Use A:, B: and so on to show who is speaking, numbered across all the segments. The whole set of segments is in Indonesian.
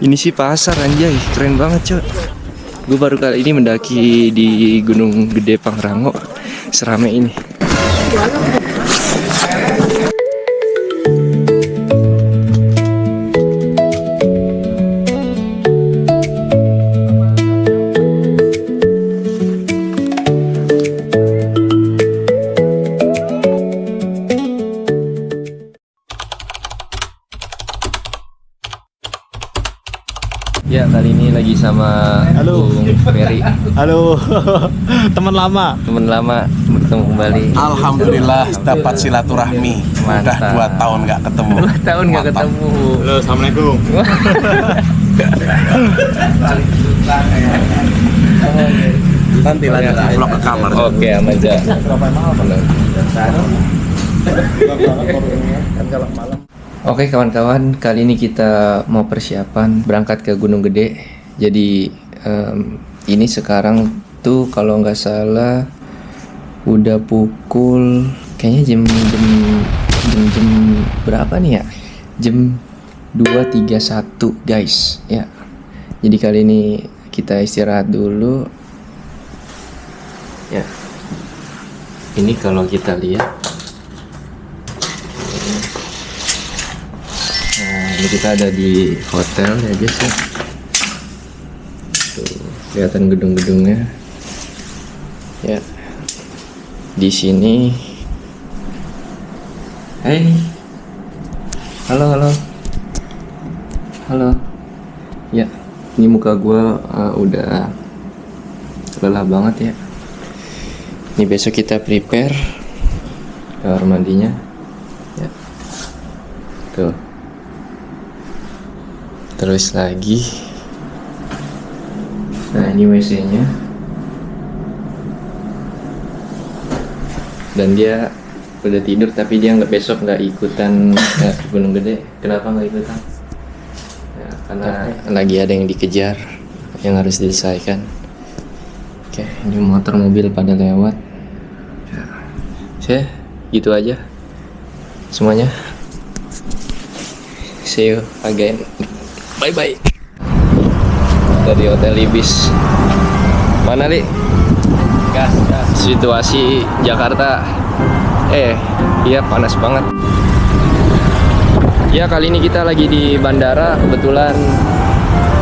A: Ini sih pasar anjay, keren banget coy. Gue baru kali ini mendaki di Gunung Gede Pangrango serame ini. Ya, kali ini lagi sama
B: Halo.
A: Bung Ferry.
B: Halo, teman lama.
A: Teman lama bertemu kembali.
C: Alhamdulillah dapat silaturahmi. Udah
A: Mantap.
C: 2 tahun nggak ketemu.
A: 2 tahun nggak
C: Mantap.
A: ketemu.
B: Halo, assalamualaikum.
C: Nanti lanjut vlog ke kamar.
A: Oke, aman aja. Oke kawan-kawan, kali ini kita mau persiapan berangkat ke Gunung Gede. Jadi ini sekarang tuh kalau nggak salah udah pukul kayaknya jam berapa nih ya? Jam 2.31 guys ya. Jadi kali ini kita istirahat dulu. Ya. Ini kalau kita lihat. Nah, ini kita ada di hotel ya guys ya. Tuh, kelihatan gedung-gedungnya. Ya. Di sini. Hey. Halo, halo. Halo. Ya, ini muka gua udah lelah banget ya. Ini besok kita prepare kamar mandinya. Ya. Tuh. Terus lagi. Nah, ini WC-nya. Dan dia udah tidur tapi dia besok nggak ikutan ke Gunung Gede. Kenapa nggak ikutan? Ya, karena lagi ada yang dikejar yang harus diselesaikan. Oke, ini motor mobil pada lewat. Ya, gitu aja semuanya. See you again. Bye bye. Dari Hotel Ibis. Mana Li?
B: Gas.
A: Situasi Jakarta. Iya panas banget. Ya, kali ini kita lagi di bandara. Kebetulan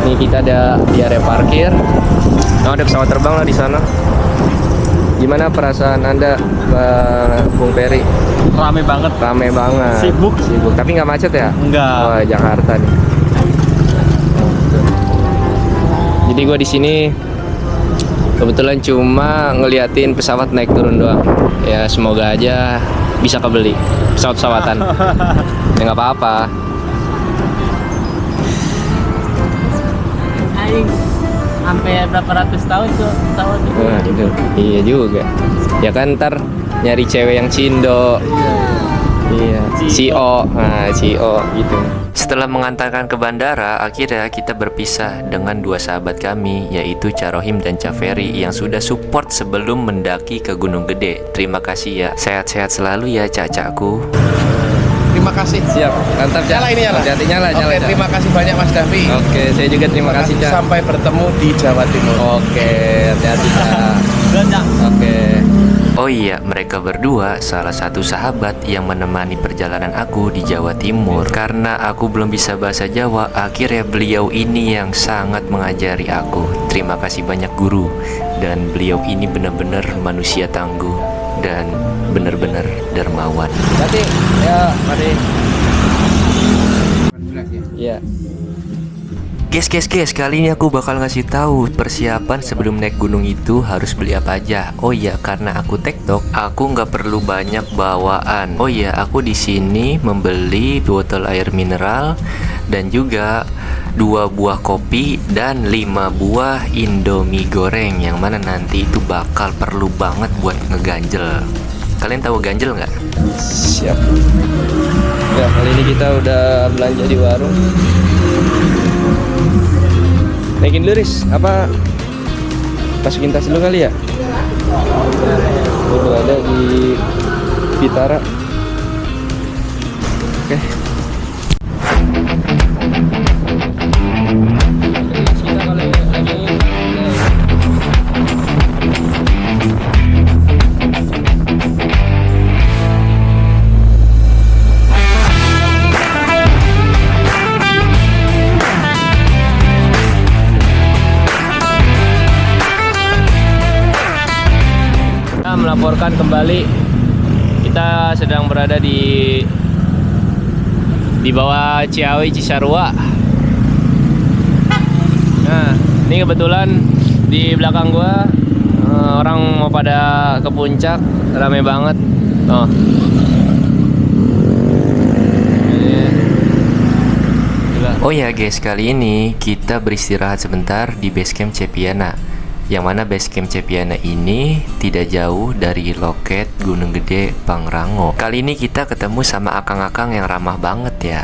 A: nih kita ada di area parkir. Nah, ada pesawat terbang lah di sana. Gimana perasaan Anda, Bung Ferry?
B: Rame banget.
A: Rame banget.
B: Sibuk.
A: Tapi nggak macet ya?
B: Enggak.
A: Oh, Jakarta nih. Jadi gue di sini kebetulan cuma ngeliatin pesawat naik turun doang. Ya semoga aja bisa kebeli pesawat-pesawatan. Ya nggak apa-apa.
D: Aing sampai berapa ratus tahun tuh pesawat itu.
A: Wah, itu. Iya juga. Ya kan ntar nyari cewek yang cindo. Iya, CO. Nah, CO gitu. Setelah mengantarkan ke bandara, akhirnya kita berpisah dengan 2 sahabat kami, yaitu Carohim dan Caferi yang sudah support sebelum mendaki ke Gunung Gede. Terima kasih ya. Sehat-sehat selalu ya cacakku.
C: Terima kasih.
A: Siap, mantap Cak.
C: Nyala ini nyala.
A: Hati-hati nyala,
C: Oke,
A: Cak.
C: terima kasih banyak Mas Davi.
A: Oke, saya juga terima kasih Cak.
C: Sampai bertemu di Jawa Timur.
A: Oke, hati-hati Cak.
D: Belanda.
A: Oke.
E: Oh iya, mereka berdua salah satu sahabat yang menemani perjalanan aku di Jawa Timur. Karena aku belum bisa bahasa Jawa, akhirnya beliau ini yang sangat mengajari aku. Terima kasih banyak guru. Dan beliau ini benar-benar manusia tangguh dan benar-benar dermawan.
A: Berarti ya, mari. Iya.
E: Guys, kali ini aku bakal ngasih tahu persiapan sebelum naik gunung itu harus beli apa aja. Oh iya, karena aku tektok, aku nggak perlu banyak bawaan. Oh iya, aku di sini membeli botol air mineral dan juga 2 buah kopi dan 5 buah Indomie goreng, yang mana nanti itu bakal perlu banget buat ngeganjel. Kalian tahu ganjel nggak?
A: Siap. Ya, kali ini kita udah belanja di warung. Naikin dulu Riz, apa masukin tas dulu kali ya? Itu ada di Vitara. Oke. melaporkan kembali kita sedang berada di bawah Ciawi Cisarua. Nah, ini kebetulan di belakang gua orang mau pada ke puncak, rame banget. Oh.
E: Oh ya guys, kali ini kita beristirahat sebentar di Basecamp Cepiana. Yang mana Basecamp Cepiana ini tidak jauh dari loket Gunung Gede Pangrango. Kali ini kita ketemu sama akang-akang yang ramah banget ya.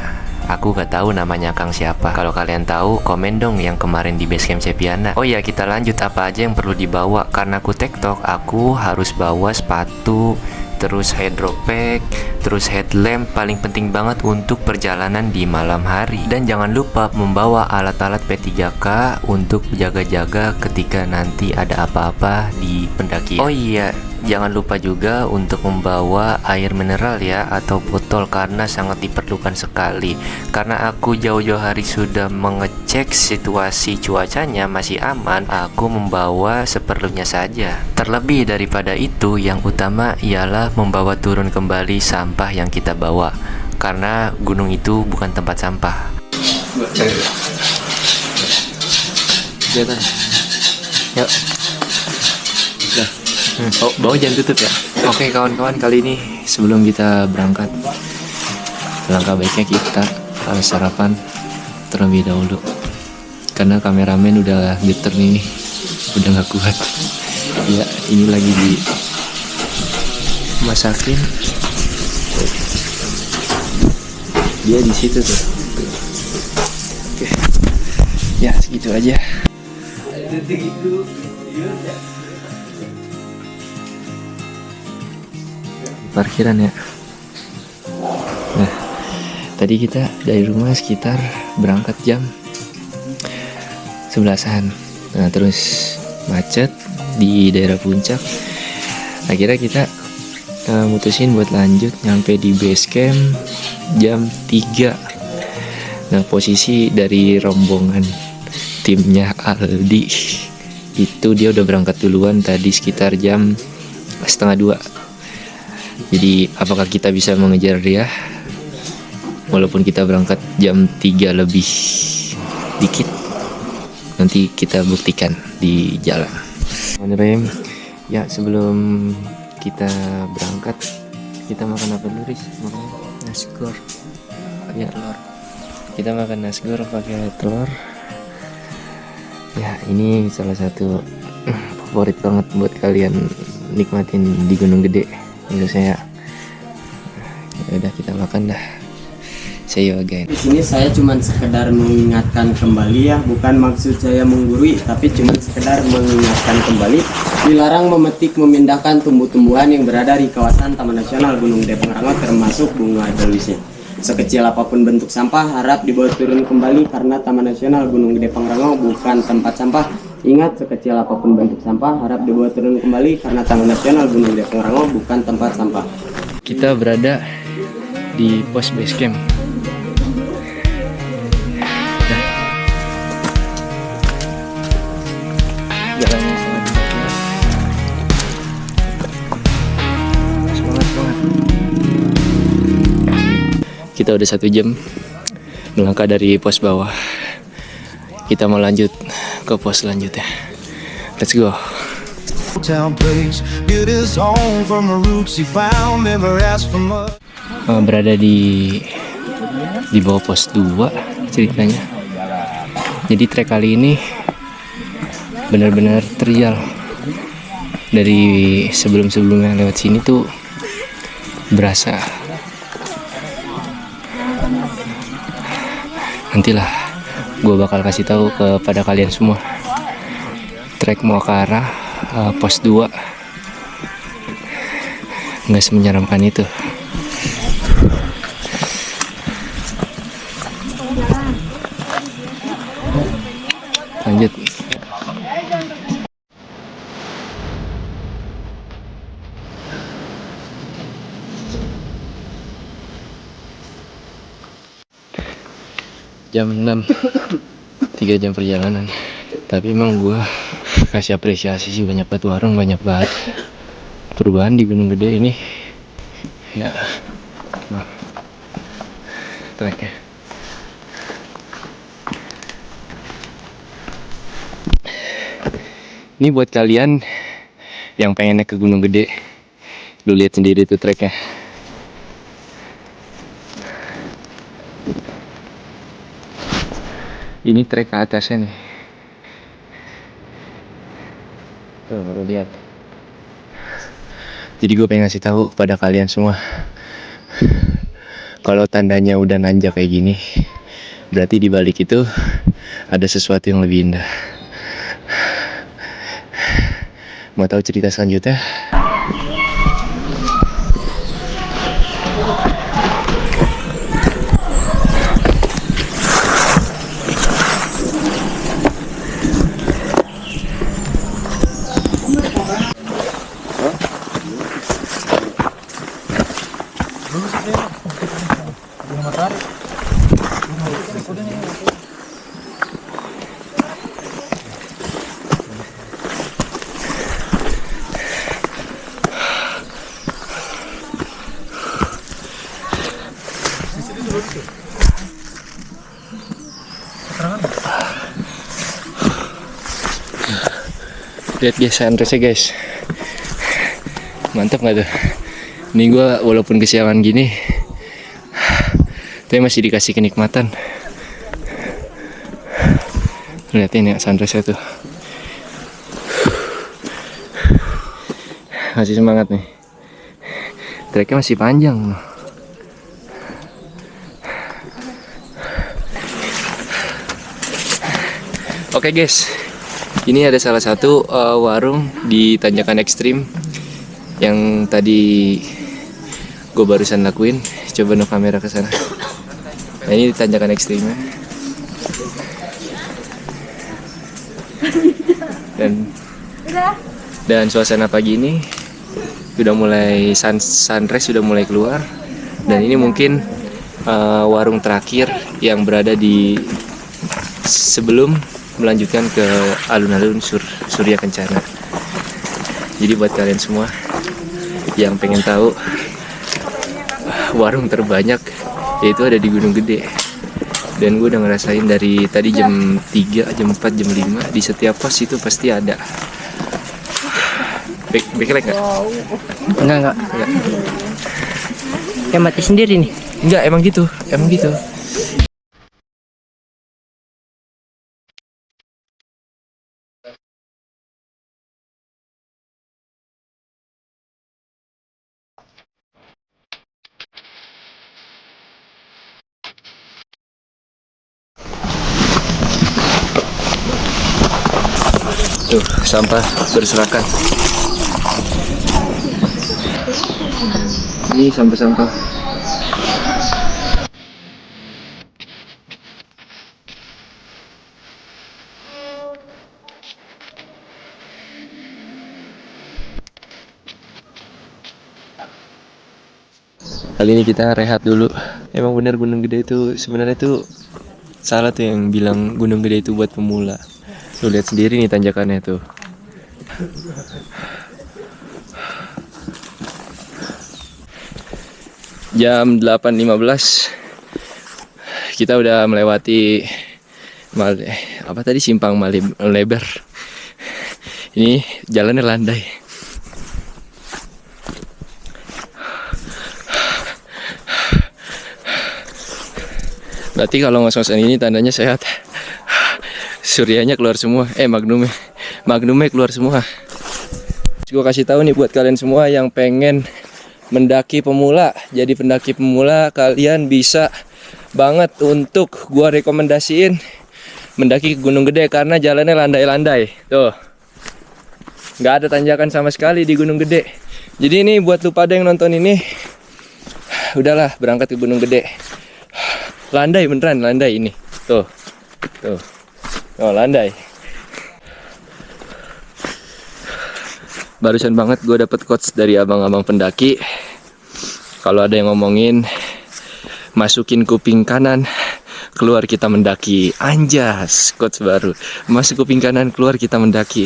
E: Aku gak tahu namanya akang siapa. Kalau kalian tahu, komen dong yang kemarin di Basecamp Cepiana. Oh ya, kita lanjut apa aja yang perlu dibawa. Karena aku TikTok, aku harus bawa sepatu, terus hydropack, terus headlamp, paling penting banget untuk perjalanan di malam hari. Dan jangan lupa membawa alat-alat P3K untuk jaga-jaga ketika nanti ada apa-apa di pendakian. Oh iya, jangan lupa juga untuk membawa air mineral ya, atau botol, karena sangat diperlukan sekali. Karena aku jauh-jauh hari sudah mengecek situasi cuacanya masih aman, aku membawa seperlunya saja. Terlebih daripada itu, yang utama ialah membawa turun kembali sampah yang kita bawa, karena gunung itu bukan tempat sampah.
A: Yuk. Oh, bawa jangan tutup ya. Oke kawan-kawan, kali ini sebelum kita berangkat, langkah baiknya kita harus sarapan terlebih dahulu, karena kameramen udah geter nih, udah nggak kuat. Ya, ini lagi dimasakin. Dia di situ tuh. Oke. Ya, segitu aja. Parkiran ya. Nah, tadi kita dari rumah sekitar berangkat jam 11-an. Nah, terus macet di daerah puncak. Akhirnya kita mutusin buat lanjut nyampe di base camp jam 3. Nah, posisi dari rombongan timnya Aldi itu dia udah berangkat duluan tadi sekitar jam 1:30. Jadi apakah kita bisa mengejar dia walaupun kita berangkat jam 3 lebih dikit? Nanti kita buktikan di jalan. Rem, ya sebelum kita berangkat kita makan apa dulu, Riz? Makan nasgor. Ya, telur. Kita makan nasgor pakai telur. Ya, ini salah satu favorit banget buat kalian nikmatin di Gunung Gede. Menurut saya. Ya udah, kita makan dah. See you again.
F: Di sini saya cuma sekedar mengingatkan kembali ya, bukan maksud saya menggurui, tapi cuma sekedar mengingatkan kembali dilarang memetik memindahkan tumbuh-tumbuhan yang berada di kawasan Taman Nasional Gunung Gede Pangrango, termasuk bunga delisnya. Sekecil apapun bentuk sampah harap dibawa turun kembali, karena Taman Nasional Gunung Gede Pangrango bukan tempat sampah. Ingat, sekecil apapun bentuk sampah harap dibawa turun kembali, karena Taman Nasional Gunung Gede Pangrango bukan tempat sampah.
A: Kita berada di pos base camp. Jalannya sangat bagus. Semangat banget. Kita udah 1 jam melangkah dari pos bawah. Kita mau lanjut ke pos selanjutnya. Let's go. Berada di bawah pos 2 ceritanya. Jadi trek kali ini benar-benar trial. Dari sebelum-sebelumnya lewat sini tuh berasa. Nantilah gue bakal kasih tahu kepada kalian semua. Trek mau ke arah pos 2 nggak semenyeramkan itu. Lanjut. Jam 6, 3 jam perjalanan. Tapi emang gue kasih apresiasi sih, banyak banget warung, banyak banget perubahan di Gunung Gede ini ya. Nah, treknya ini buat kalian yang pengen naik ke Gunung Gede, lu lihat sendiri tuh treknya. Ini trek ke atasnya nih. Tuh, lu lihat. Jadi gue pengen ngasih tahu pada kalian semua, kalau tandanya udah nanjak kayak gini, berarti di balik itu ada sesuatu yang lebih indah. Mau tahu cerita selanjutnya? Lihat guys, sunrise-nya guys. Mantap nggak tuh? Ini gue walaupun kesiangan gini, tapi masih dikasih kenikmatan. Lihat ini sunrise-nya tuh. Masih semangat nih. Treknya masih panjang. Oke guys, ini ada salah satu warung di tanjakan ekstrim yang tadi gue barusan lakuin. Coba no kamera ke sana. Nah, ini di tanjakan ekstrimnya. Dan suasana pagi ini sudah mulai sunrise sudah mulai keluar. Dan ini mungkin warung terakhir yang berada di sebelum melanjutkan ke alun-alun Surya Kencana. Jadi buat kalian semua yang pengen tahu warung terbanyak, yaitu ada di Gunung Gede. Dan gue udah ngerasain dari tadi jam 3, jam 4, jam 5 di setiap pos itu pasti ada. Bekelek nggak?
D: Enggak. Kayak mati sendiri nih.
A: Enggak, emang gitu. Tuh, sampah berserakan. Ini sampah-sampah. Kali ini kita rehat dulu. Emang benar Gunung Gede itu sebenarnya tuh salah tuh yang bilang Gunung Gede itu buat pemula. Lu lihat sendiri nih tanjakannya tuh. Jam 8.15 kita udah melewati simpang Lebar. Ini jalannya landai. Berarti kalau ngos-ngosan ini tandanya sehat. Suryanya keluar semua. Magnumnya keluar semua. Gue kasih tahu nih buat kalian semua yang pengen mendaki pemula. Jadi pendaki pemula kalian bisa banget untuk gua rekomendasiin mendaki ke Gunung Gede karena jalannya landai-landai. Tuh. Nggak ada tanjakan sama sekali di Gunung Gede. Jadi ini buat lu pada yang nonton ini, udahlah berangkat ke Gunung Gede. Landai beneran, landai ini. Tuh. Oh, landai. Barusan banget gue dapet quotes dari abang-abang pendaki. Kalau ada yang ngomongin masukin kuping kanan, keluar kita mendaki. Anjas, quotes baru. Masuk kuping kanan, keluar kita mendaki.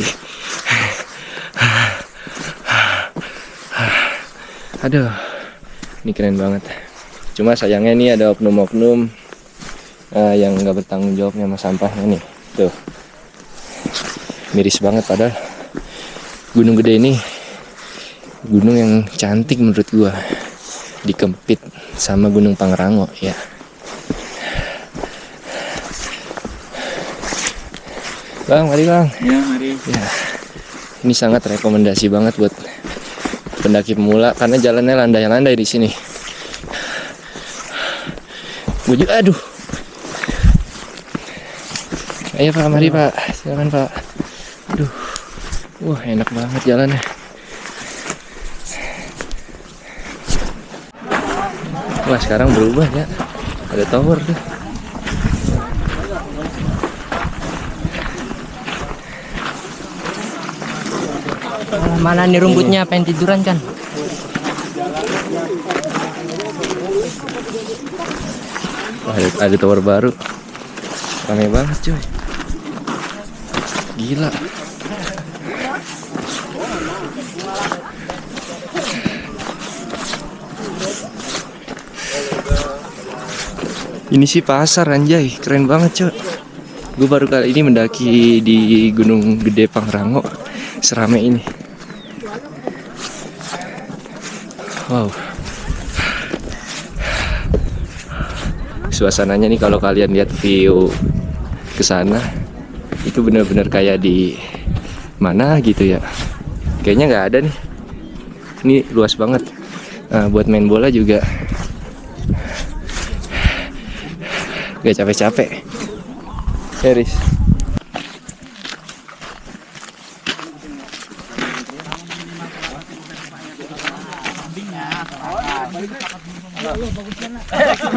A: Aduh, ini keren banget. Cuma sayangnya nih ada oknum-oknum yang nggak bertanggung jawabnya sama sampahnya nih. Tuh, miris banget padahal Gunung Gede ini gunung yang cantik menurut gua. Dikempit sama Gunung Pangrango ya. Bang, mari bang.
B: Ya, mari.
A: Ya, ini sangat rekomendasi banget buat pendaki pemula karena jalannya landai-landai di sini. Aduh. Ayo Pak, mari Pak. Silakan Pak. Aduh. Wah, enak banget jalannya. Wah, sekarang berubah ya. Ada tower tuh.
D: Mana nih rumputnya, pengen tiduran kan?
A: Wah, ada tower baru. Ramai banget cuy. Gila. Ini sih pasar anjay, keren banget cuy. Gue baru kali ini mendaki di Gunung Gede Pangrango seramai ini. Wow. Suasananya nih kalau kalian lihat view ke sana itu benar-benar kayak di mana gitu ya. Kayaknya nggak ada nih. Ini luas banget. Nah, buat main bola juga gak capek-capek. Eris.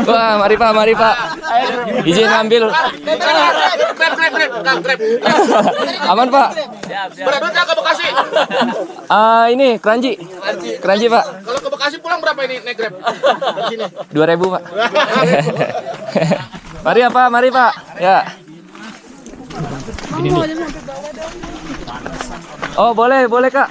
A: Wah, mari Pak, mari Pak. Izin ambil. Aman Pak.
C: Berapa ke Bekasi?
A: Ini keranji. Keranji Pak.
C: Kalau ke Bekasi pulang berapa ini naik Grab? Dari sini.
A: 2.000 Pak. Mari ya Pak, mari Pak. Ya. Oh boleh, boleh Kak.